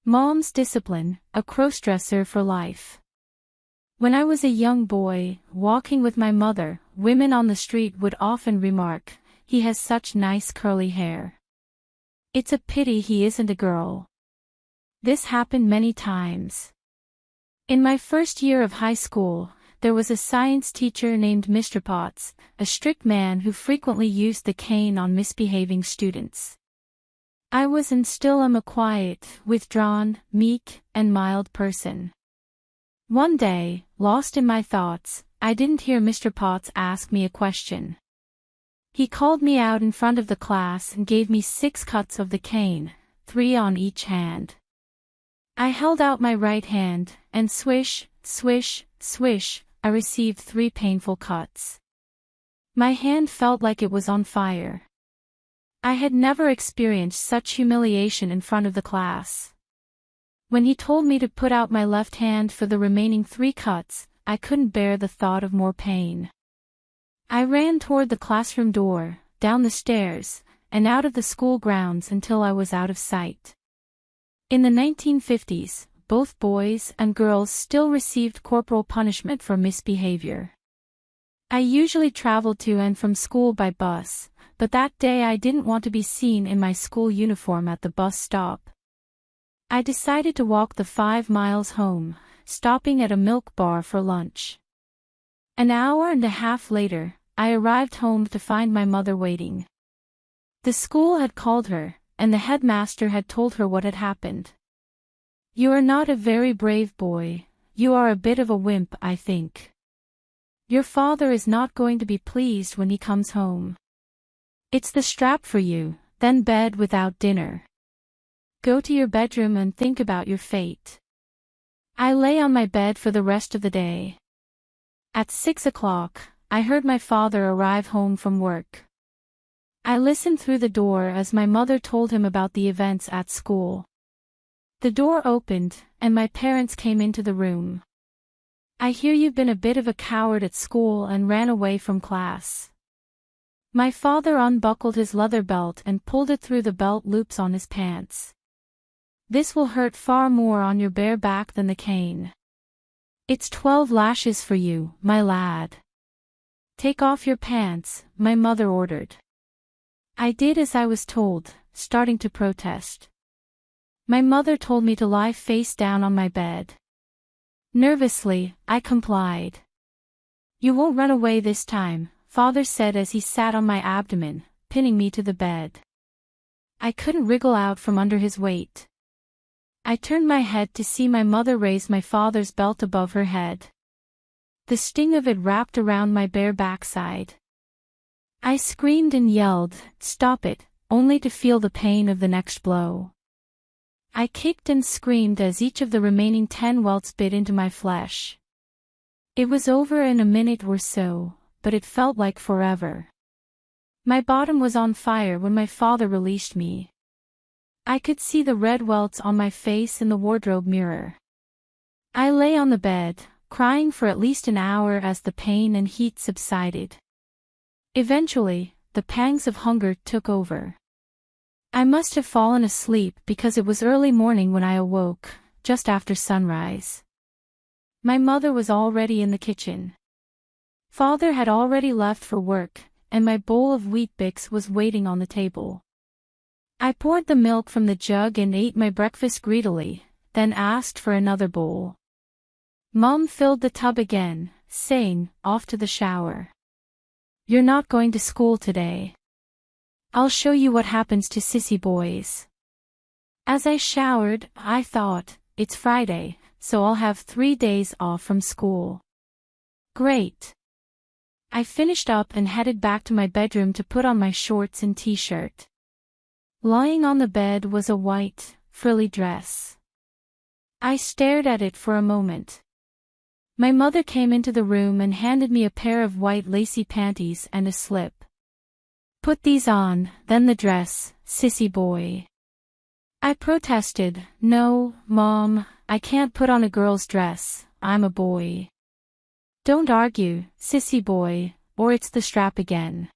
Mom's discipline, a crossdresser for life. When I was a young boy, walking with my mother, women on the street would often remark, "He has such nice curly hair. It's a pity he isn't a girl." This happened many times. In my first year of high school, there was a science teacher named Mr. Potts, a strict man who frequently used the cane on misbehaving students. I was and still am a quiet, withdrawn, meek, and mild person. One day, lost in my thoughts, I didn't hear Mr. Potts ask me a question. He called me out in front of the class and gave me 6 cuts of the cane, 3 on each hand. I held out my right hand, and swish, swish, swish, I received 3 painful cuts. My hand felt like it was on fire. I had never experienced such humiliation in front of the class. When he told me to put out my left hand for the remaining 3 cuts, I couldn't bear the thought of more pain. I ran toward the classroom door, down the stairs, and out of the school grounds until I was out of sight. In the 1950s, both boys and girls still received corporal punishment for misbehavior. I usually traveled to and from school by bus, but that day I didn't want to be seen in my school uniform at the bus stop. I decided to walk the 5 miles home, stopping at a milk bar for lunch. An hour and a half later, I arrived home to find my mother waiting. The school had called her, and the headmaster had told her what had happened. "You are not a very brave boy, you are a bit of a wimp, I think. Your father is not going to be pleased when he comes home. It's the strap for you, then bed without dinner. Go to your bedroom and think about your fate." I lay on my bed for the rest of the day. At 6 o'clock, I heard my father arrive home from work. I listened through the door as my mother told him about the events at school. The door opened, and my parents came into the room. "I hear you've been a bit of a coward at school and ran away from class." My father unbuckled his leather belt and pulled it through the belt loops on his pants. "This will hurt far more on your bare back than the cane. It's 12 lashes for you, my lad." "Take off your pants," my mother ordered. I did as I was told, starting to protest. My mother told me to lie face down on my bed. Nervously, I complied. "You won't run away this time," Father said as he sat on my abdomen, pinning me to the bed. I couldn't wriggle out from under his weight. I turned my head to see my mother raise my father's belt above her head. The sting of it wrapped around my bare backside. I screamed and yelled, "Stop it," only to feel the pain of the next blow. I kicked and screamed as each of the remaining 10 welts bit into my flesh. It was over in a minute or so, but it felt like forever. My bottom was on fire when my father released me. I could see the red welts on my face in the wardrobe mirror. I lay on the bed, crying for at least an hour as the pain and heat subsided. Eventually, the pangs of hunger took over. I must have fallen asleep because it was early morning when I awoke, just after sunrise. My mother was already in the kitchen. Father had already left for work, and my bowl of Wheat Bix was waiting on the table. I poured the milk from the jug and ate my breakfast greedily, then asked for another bowl. Mom filled the tub again, saying, "Off to the shower. You're not going to school today. I'll show you what happens to sissy boys." As I showered, I thought, it's Friday, so I'll have 3 days off from school. Great. I finished up and headed back to my bedroom to put on my shorts and t-shirt. Lying on the bed was a white, frilly dress. I stared at it for a moment. My mother came into the room and handed me a pair of white lacy panties and a slip. "Put these on, then the dress, sissy boy." I protested, "No, Mom, I can't put on a girl's dress, I'm a boy." "Don't argue, sissy boy, or it's the strap again."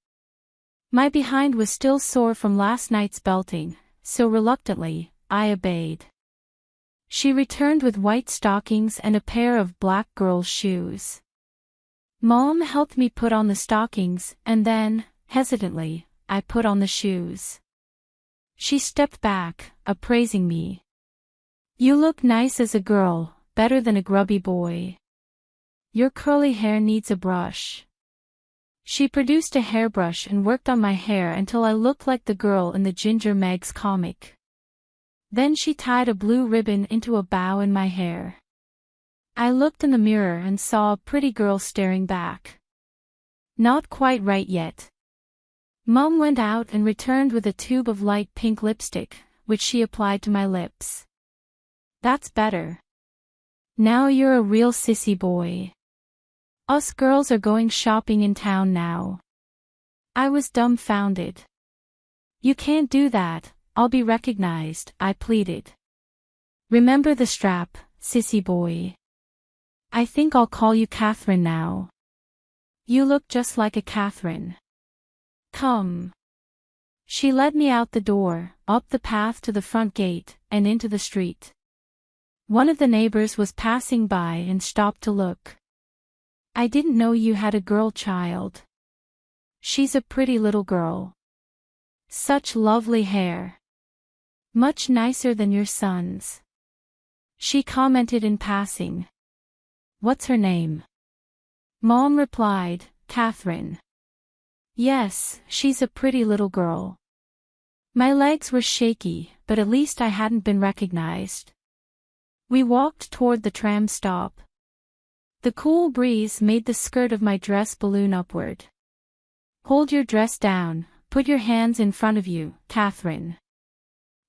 My behind was still sore from last night's belting, so reluctantly, I obeyed. She returned with white stockings and a pair of black girl's shoes. Mom helped me put on the stockings, and then, hesitantly, I put on the shoes. She stepped back, appraising me. You look nice as a girl, better than a grubby boy. Your curly hair needs a brush. She produced a hairbrush and worked on my hair until I looked like the girl in the Ginger Meg's comic. Then she tied a blue ribbon into a bow in my hair. I looked in the mirror and saw a pretty girl staring back. Not quite right yet. Mom went out and returned with a tube of light pink lipstick, which she applied to my lips. That's better. Now you're a real sissy boy. Us girls are going shopping in town now. I was dumbfounded. You can't do that, I'll be recognized, I pleaded. Remember the strap, sissy boy. I think I'll call you Catherine now. You look just like a Catherine. Come. She led me out the door, up the path to the front gate, and into the street. One of the neighbors was passing by and stopped to look. I didn't know you had a girl child. She's a pretty little girl. Such lovely hair. Much nicer than your son's. She commented in passing. What's her name? Mom replied, Catherine. Yes, she's a pretty little girl. My legs were shaky, but at least I hadn't been recognized. We walked toward the tram stop. The cool breeze made the skirt of my dress balloon upward. Hold your dress down, put your hands in front of you, Catherine.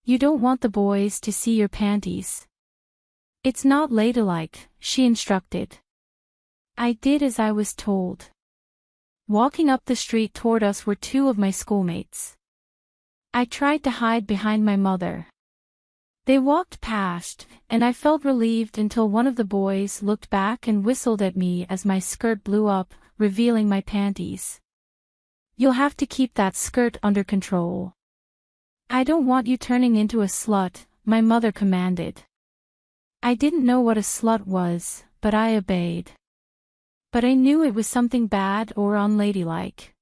You don't want the boys to see your panties. It's not ladylike, she instructed. I did as I was told. Walking up the street toward us were two of my schoolmates. I tried to hide behind my mother. They walked past, and I felt relieved until one of the boys looked back and whistled at me as my skirt blew up, revealing my panties. You'll have to keep that skirt under control. I don't want you turning into a slut, my mother commanded. I didn't know what a slut was, but I obeyed. But I knew it was something bad or unladylike.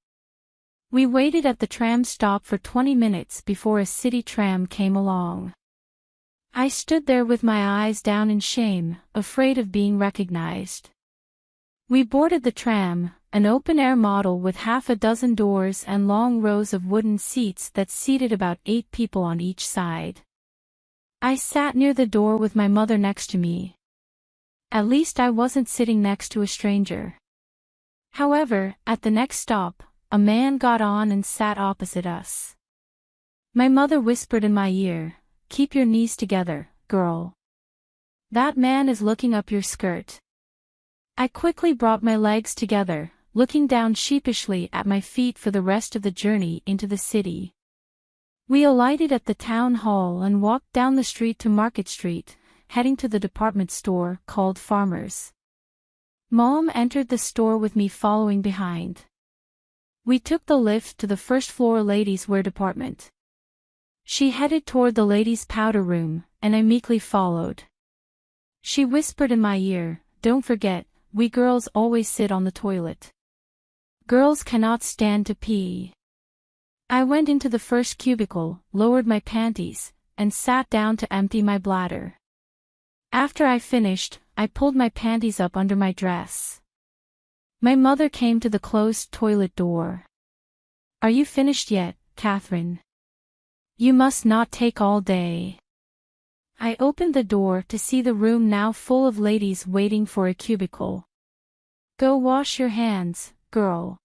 We waited at the tram stop for 20 minutes before a city tram came along. I stood there with my eyes down in shame, afraid of being recognized. We boarded the tram, an open-air model with half a dozen doors and long rows of wooden seats that seated about 8 people on each side. I sat near the door with my mother next to me. At least I wasn't sitting next to a stranger. However, at the next stop, a man got on and sat opposite us. My mother whispered in my ear, "Keep your knees together, girl. That man is looking up your skirt." I quickly brought my legs together, looking down sheepishly at my feet for the rest of the journey into the city. We alighted at the town hall and walked down the street to Market Street, heading to the department store called Farmer's. Mom entered the store with me following behind. We took the lift to the first-floor ladies' wear department. She headed toward the ladies' powder room, and I meekly followed. She whispered in my ear, "Don't forget, we girls always sit on the toilet. Girls cannot stand to pee." I went into the first cubicle, lowered my panties, and sat down to empty my bladder. After I finished, I pulled my panties up under my dress. My mother came to the closed toilet door. "Are you finished yet, Catherine? You must not take all day." I opened the door to see the room now full of ladies waiting for a cubicle. "Go wash your hands, girl."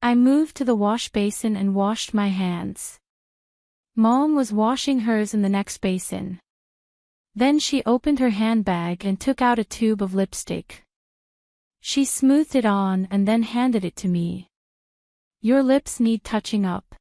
I moved to the wash basin and washed my hands. Mom was washing hers in the next basin. Then she opened her handbag and took out a tube of lipstick. She smoothed it on and then handed it to me. "Your lips need touching up."